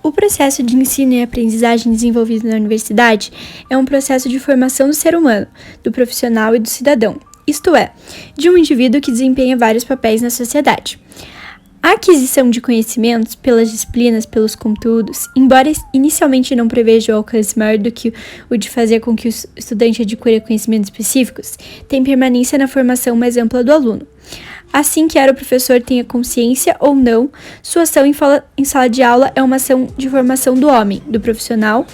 O processo de ensino e aprendizagem desenvolvido na universidade é um processo de formação do ser humano, do profissional e do cidadão, isto é, de um indivíduo que desempenha vários papéis na sociedade. A aquisição de conhecimentos pelas disciplinas, pelos conteúdos, embora inicialmente não preveja o alcance maior do que o de fazer com que o estudante adquira conhecimentos específicos, tem permanência na formação mais ampla do aluno. Assim, quer o professor tenha consciência ou não, sua ação em sala de aula é uma ação de formação do homem, do profissional,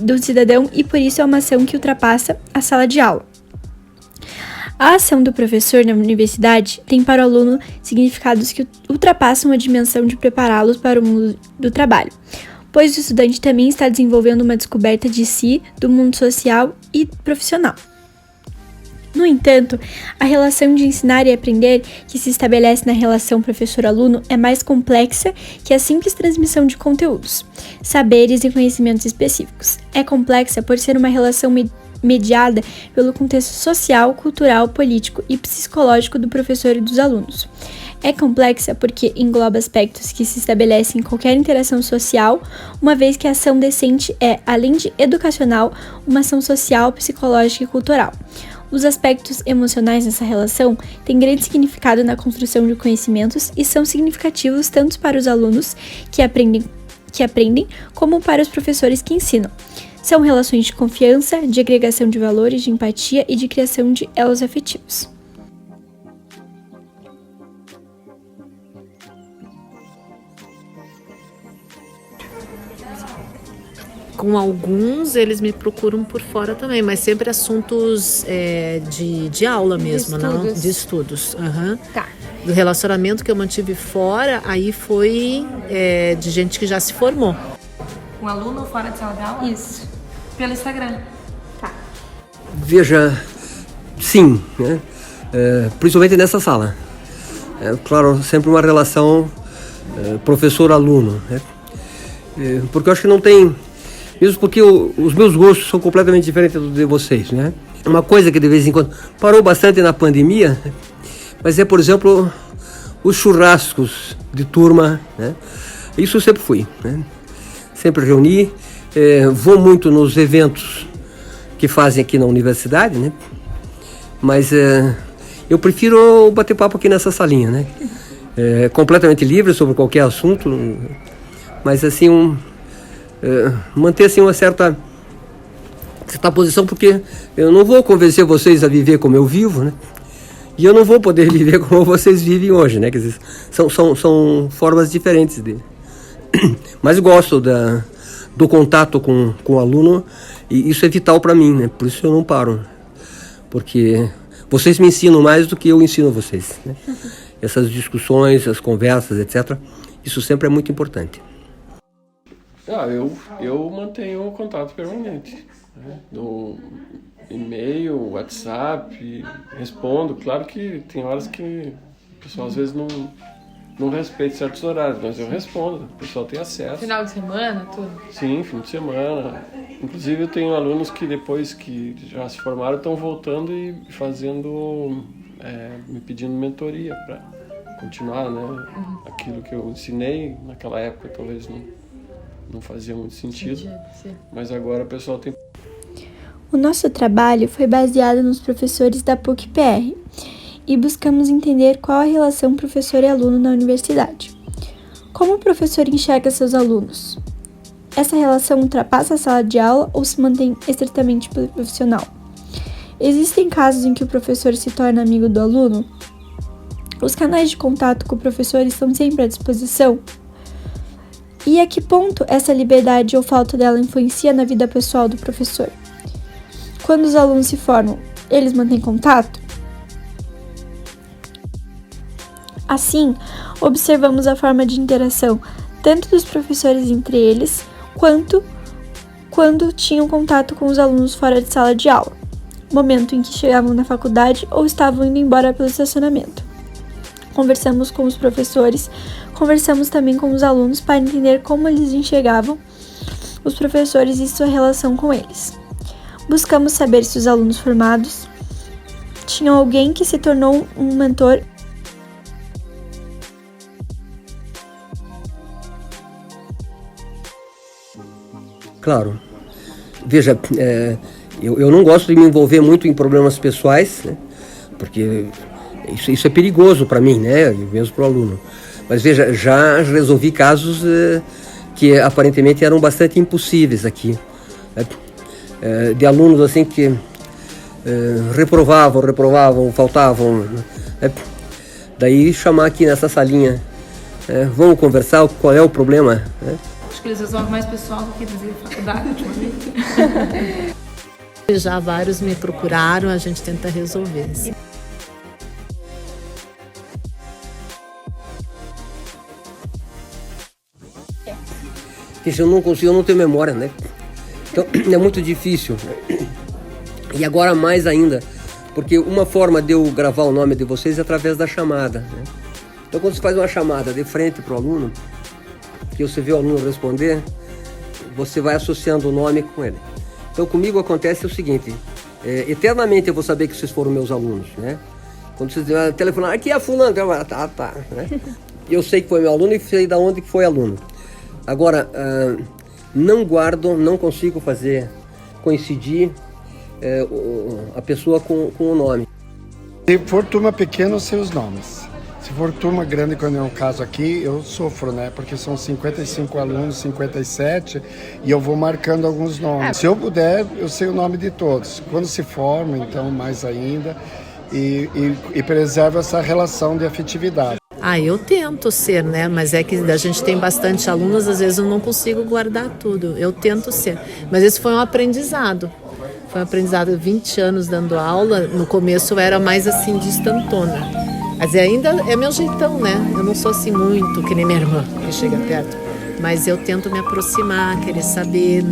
do cidadão e por isso é uma ação que ultrapassa a sala de aula. A ação do professor na universidade tem para o aluno significados que ultrapassam a dimensão de prepará-los para o mundo do trabalho, pois o estudante também está desenvolvendo uma descoberta de si, do mundo social e profissional. No entanto, a relação de ensinar e aprender que se estabelece na relação professor-aluno é mais complexa que a simples transmissão de conteúdos, saberes e conhecimentos específicos. É complexa por ser uma relação mediada pelo contexto social, cultural, político e psicológico do professor e dos alunos. É complexa porque engloba aspectos que se estabelecem em qualquer interação social, uma vez que a ação decente é, além de educacional, uma ação social, psicológica e cultural. Os aspectos emocionais nessa relação têm grande significado na construção de conhecimentos e são significativos tanto para os alunos que aprendem como para os professores que ensinam. São relações de confiança, de agregação de valores, de empatia e de criação de elos afetivos. Com alguns, eles me procuram por fora também, mas sempre assuntos de aula mesmo, não? De estudos. Uhum. Tá. Do relacionamento que eu mantive fora, aí foi de gente que já se formou. Um aluno fora de sala de aula? Isso. Pelo Instagram? Tá. Veja, sim, né? Principalmente nessa sala. Claro, sempre uma relação professor-aluno, né? Porque eu acho que não tem... Mesmo porque os meus gostos são completamente diferentes dos de vocês, né? Uma coisa que de vez em quando parou bastante na pandemia, mas por exemplo, os churrascos de turma, né? Isso eu sempre fui, né? Sempre reuni, vou muito nos eventos que fazem aqui na universidade, né? Mas eu prefiro bater papo aqui nessa salinha, né? Completamente livre sobre qualquer assunto, mas assim manter assim uma certa posição, porque eu não vou convencer vocês a viver como eu vivo, né? E eu não vou poder viver como vocês vivem hoje, né? Quer dizer, são formas diferentes de... Mas gosto do contato com o aluno e isso é vital para mim, né? Por isso eu não paro, porque vocês me ensinam mais do que eu ensino vocês, né? Essas discussões, as conversas, etc. Isso sempre é muito importante. Eu mantenho contato permanente, né? No e-mail, WhatsApp, respondo. Claro que tem horas que o pessoal às vezes não respeita certos horários, mas eu respondo, o pessoal tem acesso. Final de semana, tudo? Sim, fim de semana. Inclusive eu tenho alunos que depois que já se formaram estão voltando e fazendo, me pedindo mentoria para continuar, né? Aquilo que eu ensinei naquela época talvez não fazia muito sentido, mas agora o pessoal tem... O nosso trabalho foi baseado nos professores da PUC-PR e buscamos entender qual a relação professor e aluno na universidade. Como o professor enxerga seus alunos? Essa relação ultrapassa a sala de aula ou se mantém estritamente profissional? Existem casos em que o professor se torna amigo do aluno? Os canais de contato com o professor estão sempre à disposição? E a que ponto essa liberdade ou falta dela influencia na vida pessoal do professor? Quando os alunos se formam, eles mantêm contato? Assim, observamos a forma de interação tanto dos professores entre eles, quanto quando tinham contato com os alunos fora de sala de aula, momento em que chegavam na faculdade ou estavam indo embora pelo estacionamento. Conversamos com os professores, conversamos também com os alunos para entender como eles enxergavam os professores e sua relação com eles. Buscamos saber se os alunos formados tinham alguém que se tornou um mentor. Claro. Veja, eu não gosto de me envolver muito em problemas pessoais, né? Porque isso é perigoso para mim, né? E mesmo para o aluno. Mas veja, já resolvi casos que aparentemente eram bastante impossíveis aqui. De alunos assim que reprovavam, faltavam. Daí chamar aqui nessa salinha, vamos conversar, qual é o problema? Acho que eles resolvem mais pessoal do que dizer faculdade ultimamente. Já vários me procuraram, a gente tenta resolver. Eu não tenho memória, né? Então é muito difícil. E agora mais ainda, porque uma forma de eu gravar o nome de vocês é através da chamada, né? Então quando você faz uma chamada de frente para o aluno, que você vê o aluno responder, você vai associando o nome com ele. Então comigo acontece o seguinte, eternamente eu vou saber que vocês foram meus alunos, né? Quando vocês telefonar, aqui é fulano, tá, né? Eu sei que foi meu aluno e sei de onde que foi aluno. Agora, não consigo fazer coincidir a pessoa com o nome. Se for turma pequena, eu sei os nomes. Se for turma grande, quando é um caso aqui, eu sofro, né? Porque são 55 alunos, 57, e eu vou marcando alguns nomes. Se eu puder, eu sei o nome de todos. Quando se forma, então, mais ainda, e preserva essa relação de afetividade. Eu tento ser, né? Mas é que a gente tem bastante alunos, às vezes eu não consigo guardar tudo. Eu tento ser. Mas esse foi um aprendizado. Foi um aprendizado de 20 anos dando aula. No começo eu era mais assim, distantona. Mas ainda é meu jeitão, né? Eu não sou assim muito, que nem minha irmã, que chega perto. Mas eu tento me aproximar, querer saber.